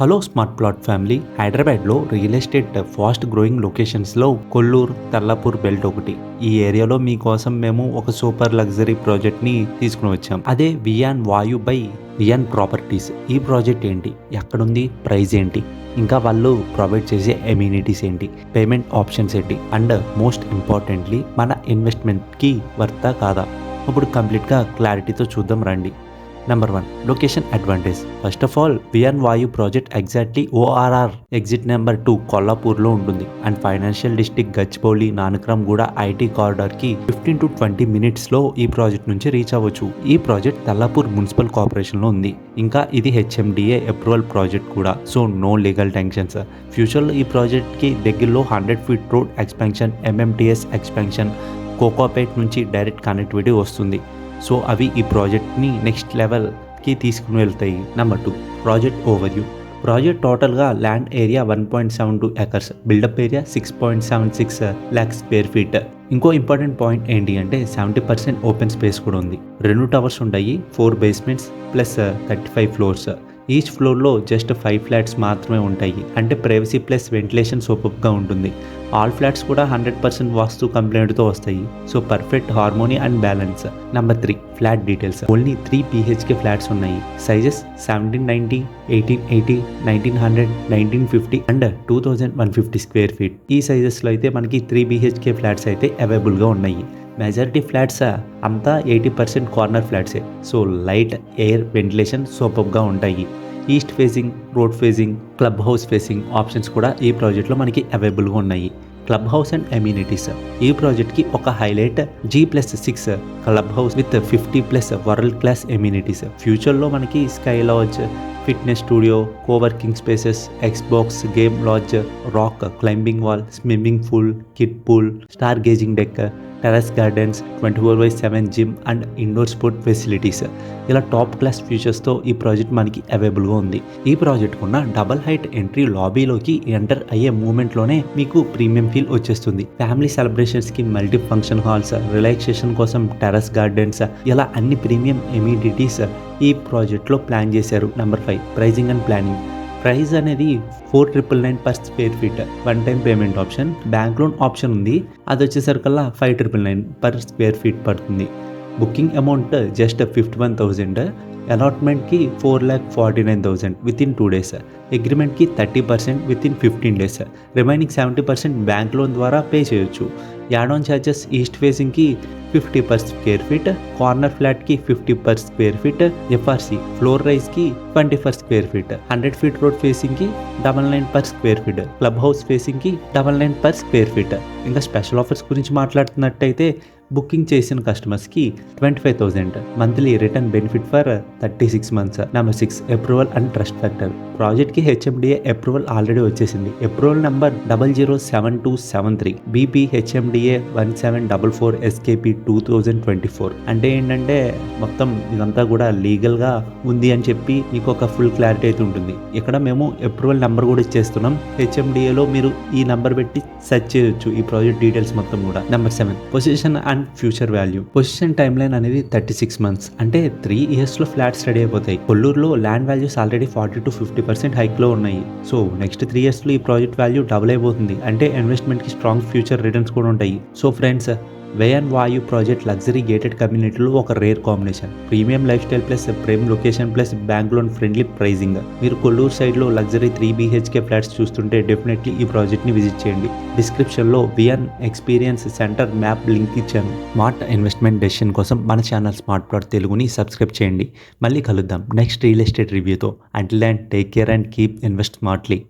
Hello smart plot family. హైదరాబాద్లో real estate fast growing లొకేషన్స్లో Kollur Tellapur belt ఒకటి. ఈ ఏరియాలో మీకోసం మేము ఒక సూపర్ లగ్జరీ ప్రాజెక్ట్ని తీసుకుని వచ్చాం. అదే వియాన్ వాయు బై వియాన్ ప్రాపర్టీస్. ఈ ప్రాజెక్ట్ ఏంటి, ఎక్కడుంది, ప్రైస్ ఏంటి, ఇంకా వాళ్ళు ప్రొవైడ్ చేసే ఎమ్యూనిటీస్ ఏంటి, పేమెంట్ ఆప్షన్స్ ఏంటి, అండ్ మోస్ట్ ఇంపార్టెంట్లీ మన ఇన్వెస్ట్మెంట్కి వర్తా కాదా, ఇప్పుడు కంప్లీట్గా క్లారిటీతో చూద్దాం రండి. Number 1, location advantage. First of all Vian Vayu project exactly ORR exit number 2 కొల్లాపూర్లో ఉంటుంది. And financial district Gachibowli Nanakram కూడా ఐటీ కారిడార్కి 15 to 20 మినిట్స్లో ఈ ప్రాజెక్ట్ నుంచి రీచ్ అవ్వచ్చు. ఈ ప్రాజెక్ట్ తల్లాపూర్ మున్సిపల్ కార్పొరేషన్లో ఉంది. ఇంకా ఇది HMDA అప్రూవల్ ప్రాజెక్ట్ కూడా, సో నో లీగల్ టెన్షన్స్. ఫ్యూచర్లో ఈ ప్రాజెక్ట్కి దగ్గరలో 100 feet road expansion, MMTS expansion, Kokapet నుంచి డైరెక్ట్ కనెక్టివిటీ వస్తుంది. సో అవి ఈ ప్రాజెక్ట్ని నెక్స్ట్ లెవెల్కి తీసుకుని వెళ్తాయి. Number 2, project overview. ప్రాజెక్ట్ టోటల్గా land area 1.72 acres, built up area 6.76 lakh square feet. ఇంకో ఇంపార్టెంట్ పాయింట్ ఏంటి అంటే 70% ఓపెన్ స్పేస్ కూడా ఉంది. 2 towers ఉంటాయి, 4 basements ప్లస్ 35 floors. ఈచ్ ఫ్లోర్లో జస్ట్ 5 flats మాత్రమే ఉంటాయి. అంటే ప్రైవసీ ప్లస్ వెంటిలేషన్ సూపర్గా ఉంటుంది. ఆల్ ఫ్లాట్స్ కూడా 100% వాస్తు కంప్లైంట్తో వస్తాయి. So perfect harmony and balance. Number 3, flat details. Only 3 BHK flats ఉన్నాయి. Sizes 1790, 1880, 1900, 1950 and 2150 square feet. ఈ సైజెస్లో అయితే మనకి 3 BHK ఫ్లాట్స్ అయితే అవైలబుల్గా ఉన్నాయి. మెజారిటీ ఫ్లాట్స్ అంతా 80% కార్నర్ ఫ్లాట్సే. సో లైట్ ఎయిర్ వెంటిలేషన్ సూపర్గా ఉంటాయి. East facing, road facing, club house facing options కూడా ఈ ప్రాజెక్ట్లో మనకి అవైలబుల్గా ఉన్నాయి. Club house and amenities. ఈ ప్రాజెక్ట్కి ఒక highlight G+6 club house with 50+ world class amenities. ఫ్యూచర్లో మనకి sky lodge, fitness studio, coworking spaces, Xbox game lodge, rock climbing wall, swimming pool, kid pool, star gazing deck, terrace gardens, 24/7 gym and indoor sport facilities. ఇలా top class ఫీచర్స్తో ఈ project మనకి అవైలబుల్గా ఉంది. ఈ project ఉన్న డబల్ హైట్ ఎంట్రీ లాబీలోకి enter అయ్యే మూమెంట్లోనే మీకు ప్రీమియం ఫీల్ వచ్చేస్తుంది. ఫ్యామిలీ సెలబ్రేషన్స్కి మల్టీ ఫంక్షన్ హాల్స్, రిలాక్సేషన్ కోసం టెరస్ గార్డెన్స్, ఇలా అన్ని ప్రీమియం ఎమ్యూనిటీస్ ఈ ప్రాజెక్ట్లో ప్లాన్ చేశారు. Number 5, pricing and planning. Price అనేది 4,999 per square feet. 1 time payment option, bank loan option ఉంది. అది వచ్చేసరికల్లా 5,999 per square feet పడుతుంది. Booking amount just 51,000. అలాట్మెంట్కి 4,49,000 వితిన్ 2 days. అగ్రిమెంట్కి 30% within 15 days. Remaining 70% bank loan ద్వారా పే చేయొచ్చు. యాడ్ ఆన్ ఛార్జెస్ ఈస్ట్ ఫేసింగ్కి 50 per square feet, కార్నర్ ఫ్లాట్కి 50 per square feet, FRC floor రైజ్కి 20 per square feet, 100 feet road ఫేసింగ్కి 99 per square feet, club house ఫేసింగ్కి 99 per square feet. ఇంకా special offers గురించి మాట్లాడుతున్నట్టయితే బుకింగ్ చేసిన కస్టమర్స్కి 25,000 monthly return benefit for 36 months. Number 6, approval and trust factor. ప్రాజెక్ట్కి HMDA approval already వచ్చేసింది. Approval number 007273 BP HMDA 1744 SKP 2024. అంటే ఏంటంటే మొత్తం ఇదంతా కూడా లీగల్గా ఉంది అని చెప్పి మీకు ఒక ఫుల్ క్లారిటీ అయితే ఉంటుంది. ఇక్కడ మేము అప్రూవల్ నెంబర్ కూడా ఇచ్చేస్తున్నాం. HMDAలో మీరు ఈ నెంబర్ పెట్టి సెర్చ్ చేయొచ్చు ఈ ప్రాజెక్ట్ డీటెయిల్స్ మొత్తం కూడా. Number 7, position and future value. Position time line అనేది 36 months. అంటే 3 yearsలో ఫ్లాట్స్ రెడీ అయిపోతాయి. కొల్లూరులో ల్యాండ్ వాల్యూస్ ఆల్రెడీ 40 to 50% హైక్లో ఉన్నాయి. సో నెక్స్ట్ 3 yearsలో ఈ ప్రాజెక్ట్ వాల్యూ డబుల్ అయిపోతుంది. అంటే ఇన్వెస్ట్మెంట్కి స్ట్రాంగ్ ఫ్యూచర్ రిటర్న్స్ కూడా ఉంటాయి. So friends, Vian Vayu project luxury gated కమ్యూనిటీలో ఒక rare combination. Premium lifestyle plus prime location plus bank loan friendly pricing. మీరు కొల్లూరు సైడ్లో లగ్జరీ 3 BHK ఫ్లాట్స్ చూస్తుంటే డెఫినెట్లీ ఈ ప్రాజెక్ట్ని విజిట్ చేయండి. డిస్క్రిప్షన్లో Vian experience centre map link ఇచ్చాను. స్మార్ట్ ఇన్వెస్ట్మెంట్ డెసిషన్ కోసం మన ఛానల్ స్మార్ట్ ప్లాట్ తెలుగుని సబ్స్క్రైబ్ చేయండి. మళ్ళీ కలుద్దాం నెక్స్ట్ రియల్ ఎస్టేట్ రివ్యూతో. Until then take care and keep invest smartly.